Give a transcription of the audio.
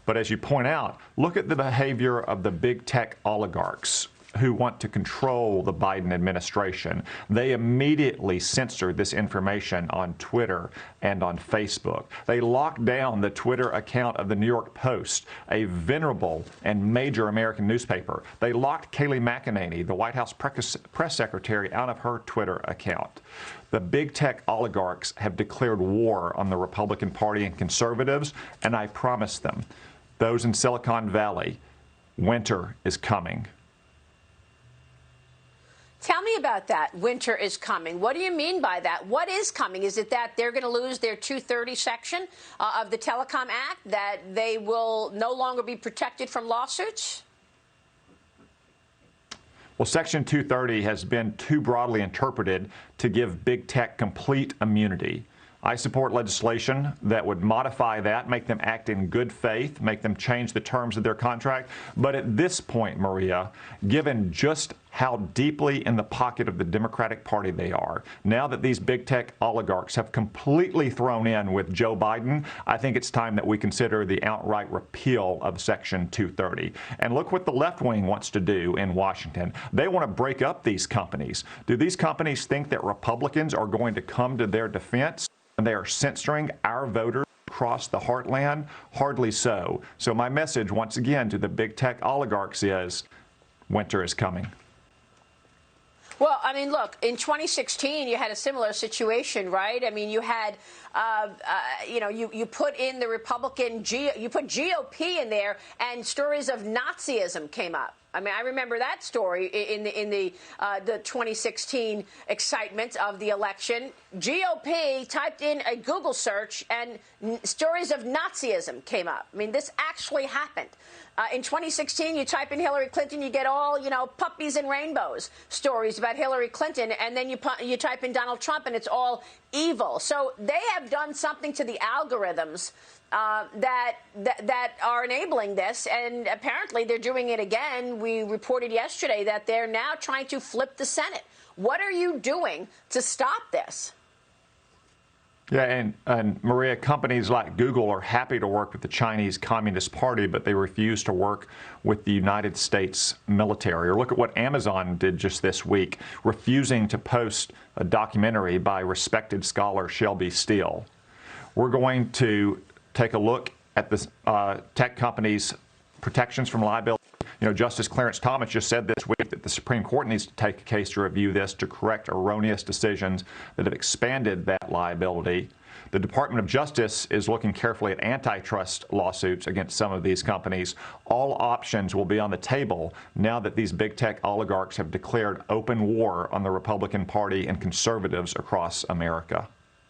But as you point out, look at the behavior of the big tech oligarchs who want to control the Biden administration. They immediately censored this information on Twitter and on Facebook. They locked down the Twitter account of the New York Post, a venerable and major American newspaper. They locked Kayleigh McEnany, the White House press secretary, out of her Twitter account. The big tech oligarchs have declared war on the Republican Party and conservatives, and I promise them, those in Silicon Valley, winter is coming. Tell me about that. Winter is coming. What do you mean by that? What is coming? Is it that they're going to lose their 230 section of the Telecom Act, that they will no longer be protected from lawsuits? Well, Section 230 has been too broadly interpreted to give big tech complete immunity. I support legislation that would modify that, make them act in good faith, make them change the terms of their contract. But at this point, Maria, given just how deeply in the pocket of the Democratic Party they are, now that these big tech oligarchs have completely thrown in with Joe Biden, I think it's time that we consider the outright repeal of Section 230. And look what the left wing wants to do in Washington. They want to break up these companies. Do these companies think that Republicans are going to come to their defense? And they are censoring our voters across the heartland? Hardly so. So my message, once again, to the big tech oligarchs is winter is coming. Well, I mean, look, in 2016, you had a similar situation, right? I mean, you had, you put in the Republican, you put GOP in there, and stories of Nazism came up. I mean, I remember that story in the 2016 excitement of the election. GOP typed in a Google search, and stories of Nazism came up. I mean, this actually happened. In 2016, you type in Hillary Clinton, you get all, puppies and rainbows stories about Hillary Clinton, and then you type in Donald Trump, and it's all evil. So they have done something to the algorithms that are enabling this, and apparently they're doing it again. We reported yesterday that they're now trying to flip the Senate. What are you doing to stop this? Yeah, and Maria, companies like Google are happy to work with the Chinese Communist Party, but they refuse to work with the United States military. Or look at what Amazon did just this week, refusing to post a documentary by respected scholar Shelby Steele. We're going to take a look at the tech companies' protections from liability. Justice Clarence Thomas just said this week that the Supreme Court needs to take a case to review this to correct erroneous decisions that have expanded that liability. The Department of Justice is looking carefully at antitrust lawsuits against some of these companies. All options will be on the table now that these big tech oligarchs have declared open war on the Republican Party and conservatives across America.